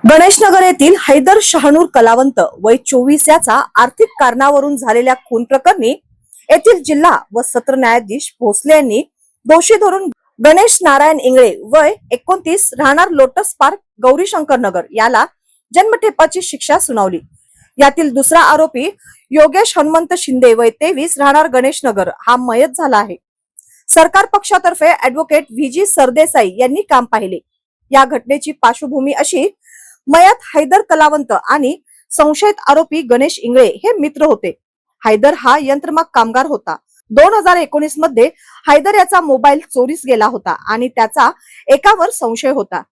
गणेशनगर येथील हैदर शहानूर कलावंत वय 24 याचा आर्थिक कारणावरून झालेल्या खून प्रकरणी येथील जिल्हा व सत्र न्यायाधीश भोसले यांनी दोषी धरून गणेश नारायण इंगळे वय 29 राहणार लोटस पार्क गौरीशंकर नगर याला जन्मठेपाची शिक्षा सुनावली। यातील दुसरा आरोपी योगेश हनुमंत शिंदे वय 23 राहणार गणेशनगर हा मयत झाला आहे। सरकार पक्षातर्फे ऍडव्होकेट व्हीजी सरदेसाई यांनी काम पाहिले। या घटनेची पार्श्वभूमी अशी, मयत हैदर कलावंत आणि संशयित आरोपी गणेश इंगळे हे मित्र होते। हैदर हा यंत्रमाग कामगार होता। 2019 मध्ये हैदर याचा मोबाईल चोरीस गेला होता आणि त्याचा एकावर संशय होता।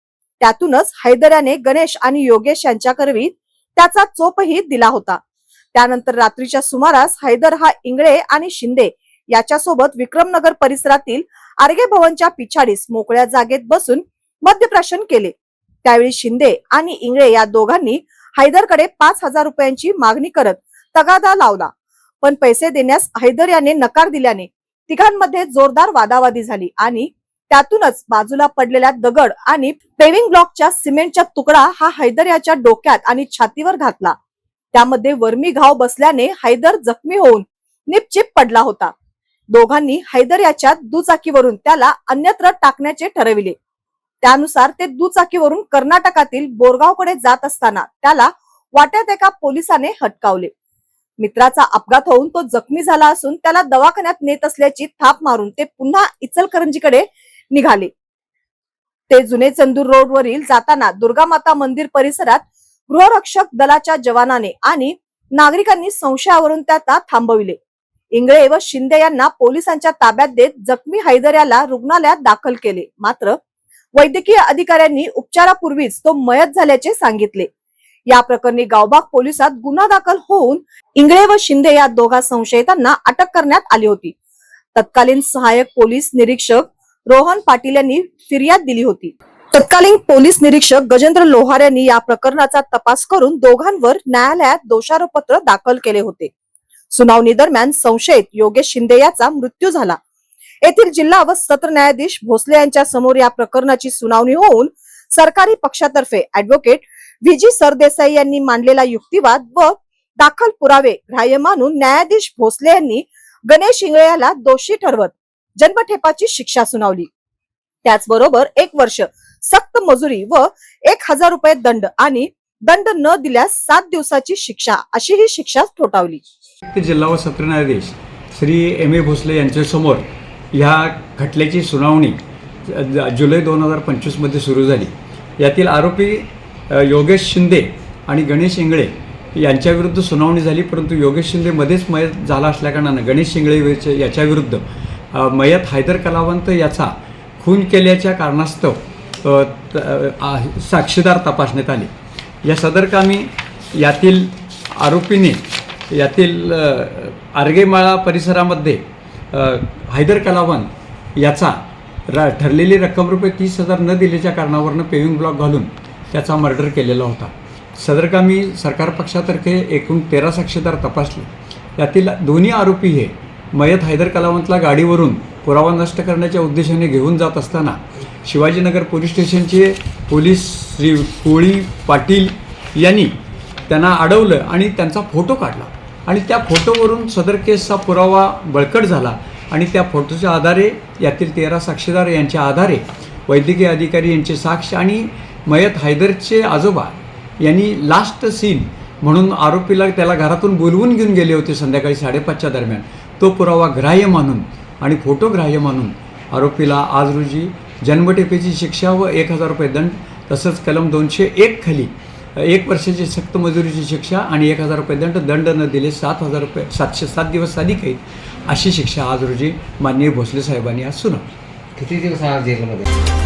त्यातूनच हैदर याने गणेश आणि योगेश यांच्याकरवी त्याचा चोपही दिला होता। त्यानंतर रात्रीच्या सुमारास हैदर हा इंगळे आणि शिंदे याच्यासोबत विक्रमनगर परिसरातील आर्गे भवनच्या पिछाडीस मोकळ्या जागेत बसून मद्यप्राशन केले। त्यावेळी शिंदे आणि इंगळे या दोघांनी हैदरकडे 5,000 रुपयांची मागणी करत तगादा लावला, पण पैसे देण्यास हैदर याने नकार दिल्याने तिघांमध्ये जोरदार वादावादी झाली आणि त्यातूनच बाजूला पडलेल्या दगड आणि पेविंग ब्लॉकच्या सिमेंटचा तुकडा हा हैदर याच्या डोक्यात आणि छातीवर घातला। त्यामध्ये वर्मी घाव बसल्याने हैदर जखमी होऊन निपचिप पडला होता। दोघांनी हैदर याच्या दुचाकीवरून त्याला अन्यत्र टाकण्याचे ठरविले। त्यानुसार ते दुचाकीवरून कर्नाटकातील बोरगावकडे जात असताना त्याला वाट्यात एका पोलिसाने हटकावले। मित्राचा अपघात होऊन तो जखमी झाला असून त्याला दवाखान्यात नेत असल्याची थाप मारून ते पुन्हा इचलकरंजीकडे निघाले। ते जुने चंदूर रोड वरील जाताना दुर्गामाता मंदिर परिसरात गृहरक्षक दलाच्या जवानाने आणि नागरिकांनी संशयावरून त्याला थांबविले। इंगळे व शिंदे यांना पोलिसांच्या ताब्यात देत जखमी हैदर याला रुग्णालयात दाखल केले। मात्र वैद्यकीय अधिकाऱ्यांनी उपचारापूर्वीच तो मयत झाल्याचे सांगितले। या प्रकरणी गावबाग पोलिसात गुन्हा दाखल होऊन इंगळे व शिंदे या दोघा संशयितांना अटक करण्यात आली होती। तत्कालीन सहाय्यक पोलीस निरीक्षक रोहन पाटील यांनी फिर्याद दिली होती। तत्कालीन पोलीस निरीक्षक गजेंद्र लोहार यांनी या प्रकरणाचा तपास करून दोघांवर न्यायालयात दोषारोपपत्र दाखल केले होते। सुनावणी दरम्यान संशयित योगेश शिंदे याचा मृत्यू झाला। येथील जिल्हा व सत्र न्यायाधीश भोसले यांच्या समोर या प्रकरणाची सुनावणी होऊन सरकारी पक्षातर्फे ऍडव्होकेट व्हीजी सरदेसाई यांनी मांडलेला युक्तिवाद व दाखल पुरावे ग्राह्य मानून न्यायाधीश भोसले यांनी गणेश इंगळे याला दोषी ठरवत जन्मठेपाची शिक्षा सुनावली। त्याचबरोबर 1 वर्ष सक्त मजुरी व 1,000 रुपये दंड आणि दंड न दिल्यास 7 दिवसाची शिक्षा अशी ही शिक्षा ठोठावली। जिल्हा व सत्र न्यायाधीश श्री एम ए भोसले यांच्या समोर ह्या खटल्याची सुनावणी जुलै 2025 मध्ये सुरू झाली। यातील आरोपी योगेश शिंदे आणि गणेश इंगळे यांच्या विरुद्ध सुनावणी झाली, परंतु योगेश शिंदे मध्येच मयत झाला असल्याकारणानं गणेश इंगळे याच्या विरुद्ध मयत हैदर कलावंत याचा खून केल्याच्या कारणास्तव साक्षीदार तपासण्यात आले। या सदरकामी यातील आरोपीने यातील आर्गेमाळा परिसरामध्ये हैदर कलावंत याचा ठरलेली रक्कम रुपये 30,000 न दिल्याच्या कारणावरून पेविंग ब्लॉक घालून त्याचा मर्डर केलेला होता। सदरकामी सरकार पक्षातर्फे एकूण 13 साक्षीदार तपासले। यातील दोन्ही आरोपी हे मयत हैदर कलावंतला गाडीवरून पुरावा नष्ट करण्याच्या उद्देशाने घेऊन जात असताना शिवाजीनगर पोलीस स्टेशनचे पोलीस श्री कोळी पाटील यांनी त्यांना अडवलं आणि त्यांचा फोटो काढला आणि त्या फोटोवरून सदर केसचा पुरावा बळकट झाला आणि त्या फोटोच्या आधारे यातील 13 साक्षीदार यांच्या आधारे वैद्यकीय अधिकारी यांचे साक्ष आणि मयत हैदरचे आजोबा यांनी लास्ट सीन म्हणून आरोपीला त्याला घरातून बोलवून घेऊन गेले होते संध्याकाळी 5:30च्या दरम्यान। तो पुरावा ग्राह्य मानून आणि फोटो ग्राह्य मानून आरोपीला आज रोजी जन्मठेपेची शिक्षा व 1,000 रुपये दंड तसंच कलम 201 खाली 1 वर्षाची सक्त मजुरीची शिक्षा आणि 1,000 रुपये दंड न दिले 7,000 रुपये 707 दिवस अधिक अशी शिक्षा आज रोजी माननीय भोसले साहेबांनी आज सुनावली। किती दिवस जेलमध्ये?